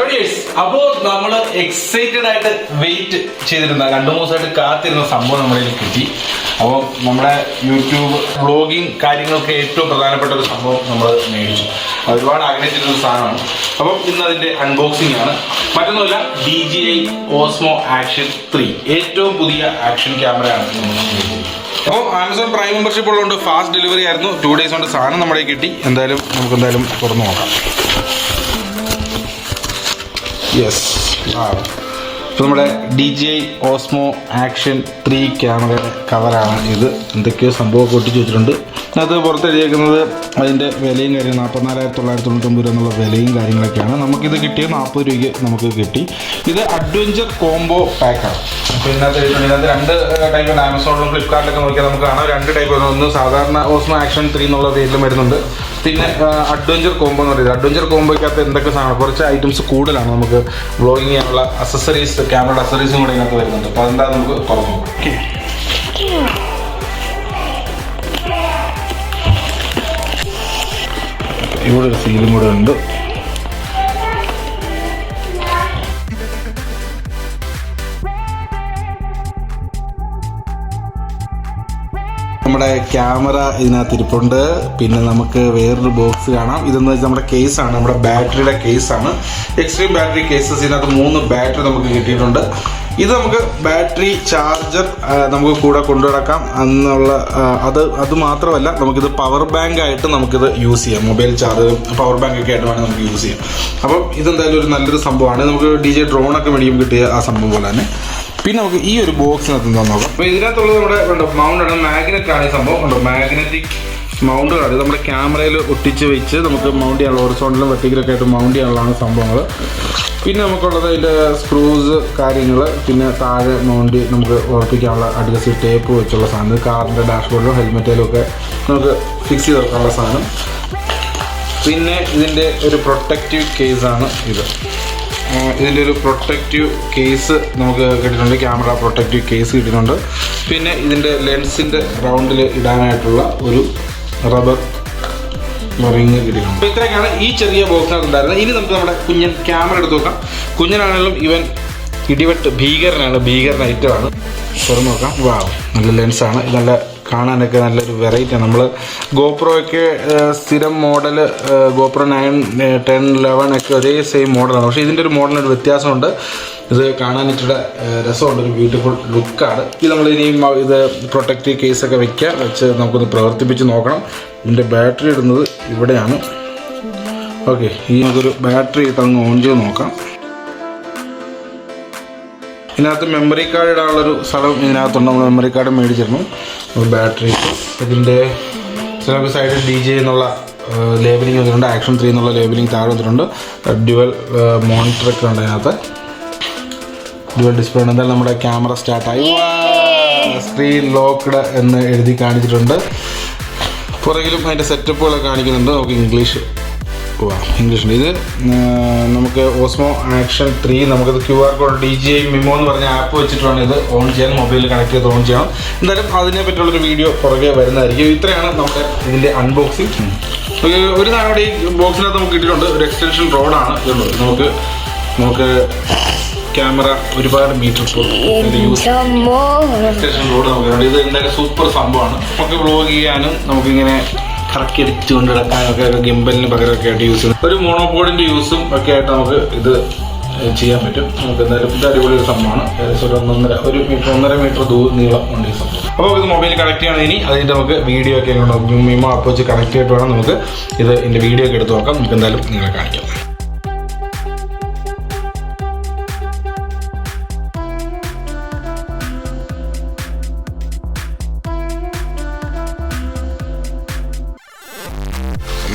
Hello dears, അപ്പോൾ നമ്മൾ excited ആയിട്ട് വെയിറ്റ് ചെയ്തിരുന്ന 2-3 ദിവസമായിട്ട് കാത്തിരുന്ന സംഭവം നമ്മളിൽ കിട്ടി. അപ്പോൾ നമ്മുടെ യൂട്യൂബ് വ്ളോഗിങ് കാര്യങ്ങൾക്ക് ഏറ്റവും പ്രധാനപ്പെട്ട ഒരു സംഭവം നമ്മൾ മേടിച്ചു. ഒരുപാട് ആഗ്രഹിച്ചിരുന്ന സാധനമാണ്. അപ്പം ഇന്ന് അതിൻ്റെ അൺബോക്സിംഗ് ആണ്. മറ്റൊന്നുമില്ല, DJI OSMO Action 3 ഏറ്റവും പുതിയ ആക്ഷൻ ക്യാമറയാണ് നമ്മൾ മേടിച്ചത്. അപ്പോൾ ആമസോൺ പ്രൈം മെമ്പർഷിപ്പ് ഉള്ളതുകൊണ്ട് ഫാസ്റ്റ് ഡെലിവറി ആയിരുന്നു. 2 days കൊണ്ട് സാധനം നമ്മുടെ കിട്ടി. നമുക്ക് തുറന്നു നോക്കാം. യെസ്, ഇപ്പോൾ നമ്മുടെ DJI OSMO Action 3 ക്യാമറയുടെ കവറാണ് ഇത്. എന്തൊക്കെയോ സംഭവമൊക്കെ ഒട്ടിച്ച് വെച്ചിട്ടുണ്ട്. അത് പുറത്തെഴുതിയേക്കുന്നത് അതിൻ്റെ വിലയും കാര്യം 44,999 രൂപ എന്നുള്ള വിലയും കാര്യങ്ങളൊക്കെയാണ്. നമുക്കിത് കിട്ടിയത് 40 രൂപയ്ക്ക് നമുക്ക് കിട്ടി. ഇത് അഡ്വഞ്ചർ കോംബോ പാക്കാണ്. അപ്പോൾ ഇതിനകത്ത് 2 ടൈപ്പ് ആമസോണിലും ഫ്ലിപ്കാർട്ടിലൊക്കെ നോക്കിയാൽ നമുക്ക് കാണാം. 2 ടൈപ്പ്. ഒന്ന് സാധാരണ OSMO Action 3 എന്നുള്ള പേരിലും വരുന്നുണ്ട്. പിന്നെ അഡ്വഞ്ചർ കോംബോ എന്ന് പറയുന്നത്. അഡ്വഞ്ചർ കോംബോയ്ക്കകത്ത് എന്തൊക്കെ സാധനം, കുറച്ച് ഐറ്റംസ് കൂടുതലാണ്. നമുക്ക് വ്ളോഗിങ് ചെയ്യാനുള്ള അക്സസറീസ്, ക്യാമറയുടെ അക്സസറീസും കൂടെ ഇതിനകത്ത് വരുന്നുണ്ട്. അപ്പോൾ അതെന്താ നമുക്ക് തുറന്നു നോക്കാം. ഇവിടെ ഒരു സീലും കൂടെ ഉണ്ട്. നമ്മുടെ ക്യാമറ ഇതിനകത്ത് ഇരിപ്പുണ്ട്. പിന്നെ നമുക്ക് വേറൊരു ബോക്സ് കാണാം. ഇതെന്ന് വെച്ചാൽ നമ്മുടെ കേസാണ്, നമ്മുടെ ബാറ്ററിയുടെ കേസാണ്. Extreme battery cases. ഇതിനകത്ത് 3 ബാറ്ററി നമുക്ക് കിട്ടിയിട്ടുണ്ട്. ഇത് നമുക്ക് ബാറ്ററി ചാർജർ നമുക്ക് കൂടെ കൊണ്ടുനടക്കാം എന്നുള്ള അത് മാത്രമല്ല, നമുക്കിത് പവർ ബാങ്ക് ആയിട്ട് നമുക്കിത് യൂസ് ചെയ്യാം. മൊബൈൽ ചാർജർ, പവർ ബാങ്ക് ഒക്കെ ആയിട്ട് വേണമെങ്കിൽ നമുക്ക് യൂസ് ചെയ്യാം. അപ്പം ഇതെന്തായാലും ഒരു നല്ലൊരു സംഭവമാണ്. നമുക്ക് DJI ഡ്രോണൊക്കെ മേടിക്കും കിട്ടിയ ആ സംഭവം പോലെ തന്നെ. പിന്നെ നമുക്ക് ഈ ഒരു ബോക്സിനകത്ത് എന്താ നോക്കാം. അപ്പോൾ ഇതിനകത്തുള്ളത് നമ്മുടെ മൗണ്ടാണ്, മാഗ്നറ്റ് ആണ് ഈ സംഭവം. ഉണ്ടോ, മാഗ്നറ്റിക് മൗണ്ടുകളാണ്. ഇത് നമ്മുടെ ക്യാമറയിൽ ഒട്ടിച്ച് വെച്ച് നമുക്ക് മൗണ്ട് ചെയ്യാനുള്ള, ഹൊറിസോണ്ടലും വെർട്ടിക്കലൊക്കെ ആയിട്ട് മൗണ്ട് ചെയ്യാനുള്ളതാണ് സംഭവങ്ങൾ. പിന്നെ നമുക്കുള്ളത് അതിൻ്റെ സ്ക്രൂസ് കാര്യങ്ങൾ, പിന്നെ താഴെ മൗണ്ട് നമുക്ക് ഉറപ്പിക്കാനുള്ള അഡ്ജസ്റ്റ് ടേപ്പ് വെച്ചുള്ള സാധനം. കാറിൻ്റെ ഡാഷ്ബോർഡിലും ഹെൽമെറ്റിലും ഒക്കെ നമുക്ക് ഫിക്സ് ചെയ്ത് വെക്കാനുള്ള സാധനം. പിന്നെ ഇതിൻ്റെ ഒരു പ്രൊട്ടക്റ്റീവ് കേസാണ് ഇത്. ഇതിൻ്റെ ഒരു പ്രൊട്ടക്റ്റീവ് കേസ് നമുക്ക് കിട്ടിയിട്ടുണ്ട്. ക്യാമറ പ്രൊട്ടക്റ്റീവ് കേസ് കിട്ടിയിട്ടുണ്ട്. പിന്നെ ഇതിൻ്റെ ലെൻസിൻ്റെ റൗണ്ടിൽ ഇടാനായിട്ടുള്ള ഒരു റബ്ബർ റിങ് കിട്ടിയിട്ടുണ്ട്. അപ്പോൾ ഇത്രയൊക്കെയാണ് ഈ ചെറിയ ബോക്സിനകത്ത് ഉണ്ടായിരുന്നത്. ഇനി നമുക്ക് നമ്മുടെ കുഞ്ഞൻ ക്യാമറ എടുത്ത് നോക്കാം. കുഞ്ഞനാണെങ്കിലും ഇവൻ ഇടിവെട്ട് ഭീകരനാണ്, ഭീകരൻ ഐറ്റമാണ്. തുറന്ന് നോക്കാം. വാവ്, നല്ല ലെൻസാണ്. ഇത് നല്ല കാണാനൊക്കെ നല്ലൊരു വെറൈറ്റിയാണ്. നമ്മൾ GoPro ഒക്കെ സ്ഥിരം മോഡൽ GoPro 9, 10, 11 ഒക്കെ ഒരേ സെയിം മോഡലാണ്. പക്ഷേ ഇതിൻ്റെ ഒരു മോഡലിനൊരു വ്യത്യാസമുണ്ട്. ഇത് കാണാൻ ഇച്ചിരി രസമുണ്ട്, ഒരു ബ്യൂട്ടിഫുൾ ലുക്കാണ്. ഇത് നമ്മളിനിയും ഇത് പ്രൊട്ടക്റ്റീവ് കേസൊക്കെ വെച്ച് നമുക്കൊന്ന് പ്രവർത്തിപ്പിച്ച് നോക്കണം. ഇതിൻ്റെ ബാറ്ററി ഇടുന്നത് ഇവിടെയാണ്. ഓക്കെ, ഈ നമുക്കൊരു ബാറ്ററി ഇട്ടങ്ങ് ഓൺ ചെയ്ത് നോക്കാം. ഇതിനകത്ത് മെമ്മറി കാർഡ് ഇടാനുള്ളൊരു സ്ഥലം ഇതിനകത്തുണ്ട്. നമ്മൾ മെമ്മറി കാർഡ് മേടിച്ചിരുന്നു. ബാറ്ററി, ഇതിൻ്റെ സൈഡിൽ DJI എന്നുള്ള ലേബലിംഗ് വന്നിട്ടുണ്ട്. Action 3 എന്നുള്ള ലേബലിംഗ് താഴെ വന്നിട്ടുണ്ട്. ഡ്യുവൽ മോണിറ്ററൊക്കെ ഉണ്ട് അതിനകത്ത്. ഡ്യുവൽ ഡിസ്പ്ലേ ഉണ്ട്. എന്തായാലും നമ്മുടെ ക്യാമറ സ്റ്റാർട്ടായി. സ്ക്രീൻ ലോക്ക്ഡ് എന്ന് എഴുതി കാണിച്ചിട്ടുണ്ട്. പുറകിലും അതിൻ്റെ സെറ്റപ്പുകളൊക്കെ കാണിക്കുന്നുണ്ട്. നമുക്ക് ഇംഗ്ലീഷുണ്ട്. ഇത് നമുക്ക് OSMO Action 3 നമുക്കത് QR കോഡ് DJI Mimo എന്ന് പറഞ്ഞ ആപ്പ് വെച്ചിട്ട് വേണം ഇത് ഓൺ ചെയ്യാൻ. മൊബൈലിൽ കണക്ട് ചെയ്ത് ഓൺ ചെയ്യണം. എന്തായാലും അതിനെ പറ്റിയുള്ളൊരു വീഡിയോ പുറകെ വരുന്നതായിരിക്കും. ഇത്രയാണ് നമ്മുടെ ഇതിൻ്റെ അൺബോക്സിങ്. ഒരു സാധനം ഈ ബോക്സിനകത്ത് നമുക്ക് കിട്ടിയിട്ടുണ്ട്. ഒരു എക്സ്റ്റൻഷൻ റോഡാണ് ഇതുള്ളത്. നമുക്ക് ക്യാമറ ഒരുപാട് മീറ്റർ എക്സ്റ്റൻഷൻ റോഡ് നമുക്ക്. ഇത് എന്തായാലും സൂപ്പർ സംഭവമാണ്. നമുക്ക് വ്ളോഗ് ചെയ്യാനും നമുക്കിങ്ങനെ കറക്കി അടിച്ച് കൊണ്ട് കിടക്കാനൊക്കെ ഗിംബലിന് പകരമൊക്കെ ആയിട്ട് യൂസ് ചെയ്യുന്നത്. ഒരു മോണോപോഡിൻ്റെ യൂസും ഒക്കെ ആയിട്ട് നമുക്ക് ഇത് ചെയ്യാൻ പറ്റും. നമുക്ക് എന്തായാലും ഇത് അടിപൊളി ഒരു സംഭവമാണ്. ഏകദേശം ഒരു 1.5 മീറ്റർ നീളം ഉണ്ട് ഈ സംഭവം. അപ്പോൾ ഇത് മൊബൈൽ കണക്ട് ചെയ്യണം. ഇനി അതിൻ്റെ നമുക്ക് വീഡിയോ ഒക്കെ മിമോ ആപ്പ് വെച്ച് കണക്ട് ചെയ്തിട്ട് വേണം നമുക്ക് ഇതിൻ്റെ വീഡിയോ ഒക്കെ എടുത്ത് നോക്കാം. നമുക്ക് എന്തായാലും നിങ്ങളെ കാണിക്കാം.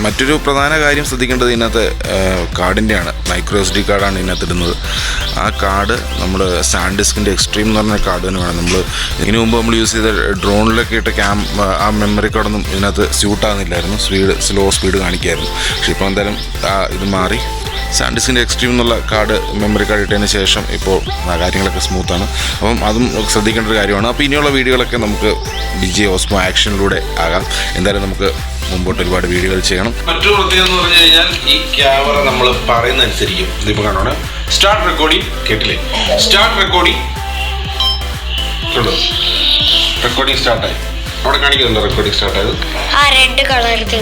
മറ്റൊരു പ്രധാന കാര്യം ശ്രദ്ധിക്കേണ്ടത് ഇതിനകത്ത് കാർഡിൻ്റെയാണ്. micro SD കാർഡാണ് ഇതിനകത്ത് ഇടുന്നത്. ആ കാർഡ് നമ്മൾ സാൻഡിസ്കിൻ്റെ എക്സ്ട്രീം എന്ന് പറഞ്ഞ കാർഡ് തന്നെ വേണം. നമ്മൾ ഇതിനു മുമ്പ് നമ്മൾ യൂസ് ചെയ്ത ഡ്രോണിലൊക്കെ ഇട്ട ആ മെമ്മറി കാർഡൊന്നും ഇതിനകത്ത് സ്യൂട്ടാകുന്നില്ലായിരുന്നു. Slow speed കാണിക്കുമായിരുന്നു. പക്ഷേ ഇപ്പോൾ എന്തായാലും ഇത് മാറി സാൻഡിസ്കിൻ്റെ എക്സ്ട്രീം എന്നുള്ള കാർഡ് മെമ്മറി കാർഡ് ഇട്ടതിന് ശേഷം ഇപ്പോൾ കാര്യങ്ങളൊക്കെ സ്മൂത്താണ്. അപ്പം അതും ശ്രദ്ധിക്കേണ്ട ഒരു കാര്യമാണ്. അപ്പോൾ ഇനിയുള്ള വീഡിയോകളൊക്കെ നമുക്ക് DJI OSMO ആക്ഷനിലൂടെ ആകാം. എന്തായാലും നമുക്ക് മുമ്പോട്ട് ഒരുപാട് വീഡിയോകൾ ചെയ്യണം. മറ്റൊരു പ്രത്യേകത എന്ന് പറഞ്ഞു കഴിഞ്ഞാൽ ഈ ക്യാമറ നമ്മൾ പറയുന്ന അനുസരിക്കും. ഇതിപ്പോൾ കാണുവാണ് സ്റ്റാർട്ട് റെക്കോർഡിങ് കേട്ടില്ലേ? സ്റ്റാർട്ട് റെക്കോർഡിങ് കണ്ടോ? റെക്കോർഡിങ് സ്റ്റാർട്ടായി. അവിടെ കാണിക്കുന്നുണ്ടോ റെക്കോർഡിങ് സ്റ്റാർട്ടായത്?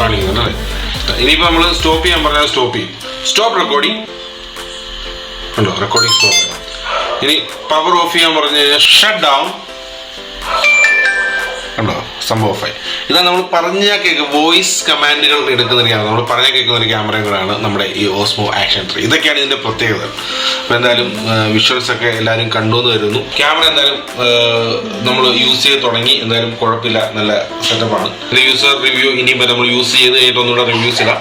കാണിക്കുന്നുണ്ടല്ലേ? ഇനിയിപ്പോൾ നമ്മൾ സ്റ്റോപ്പ് ചെയ്യാൻ പറഞ്ഞാൽ സ്റ്റോപ്പ് ചെയ്യും. സ്റ്റോപ്പ് റെക്കോർഡിങ് കണ്ടോ? Recording stop. ഇനി പവർ ഓഫ് ചെയ്യാൻ പറഞ്ഞു കഴിഞ്ഞാൽ ഷട്ട് ഡൗൺ കണ്ടോ? സംഭവം ഓഫായി. ഇതാണ് നമ്മൾ പറഞ്ഞാൽ കേൾക്കും വോയിസ് കമാൻഡുകൾ എടുക്കുന്ന ഒരു ക്യാമറ. നമ്മൾ പറഞ്ഞാൽ കേൾക്കുന്ന ഒരു ക്യാമറകളാണ് നമ്മുടെ ഈ ഓസ്മോ ആക്ഷൻ 3. ഇതൊക്കെയാണ് ഇതിൻ്റെ പ്രത്യേകത. അപ്പോൾ എന്തായാലും വിഷ്വൽസ് ഒക്കെ എല്ലാവരും കണ്ടുവന്ന് വരുന്നു. ക്യാമറ എന്തായാലും നമ്മൾ യൂസ് ചെയ്ത് തുടങ്ങി. എന്തായാലും കുഴപ്പമില്ല, നല്ല സെറ്റപ്പാണ്. ഇതിൻ്റെ യൂസർ റിവ്യൂ ഇനിയിപ്പോൾ നമ്മൾ യൂസ് ചെയ്ത് കഴിഞ്ഞിട്ട് ഒന്നുകൂടെ റിവ്യൂസ് ഇടാം.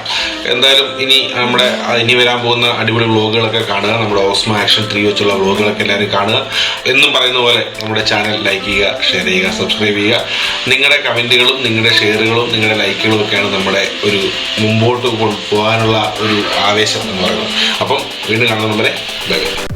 എന്തായാലും ഇനി വരാൻ പോകുന്ന അടിപൊളി വ്ളോഗുകളൊക്കെ കാണുക. നമ്മുടെ ഓസ്മോ ആക്ഷൻ 3 വെച്ചുള്ള വ്ളോഗുകളൊക്കെ എല്ലാവരും കാണുക. എന്നും പറയുന്ന പോലെ നമ്മുടെ ചാനൽ ലൈക്ക് ചെയ്യുക, ഷെയർ ചെയ്യുക, സബ്സ്ക്രൈബ് ചെയ്യുക. നിങ്ങളുടെ കമൻറ്റുകളും നിങ്ങളുടെ ഷെയറുകളും നിങ്ങളുടെ ലൈക്കുകളും ഒക്കെയാണ് നമ്മുടെ ഒരു മുമ്പോട്ട് പോകാനുള്ള ഒരു ആവേശം എന്ന് പറയുന്നത്. അപ്പം വീണ്ടും കാണുന്ന നമ്മളെ ബൈ ബൈ.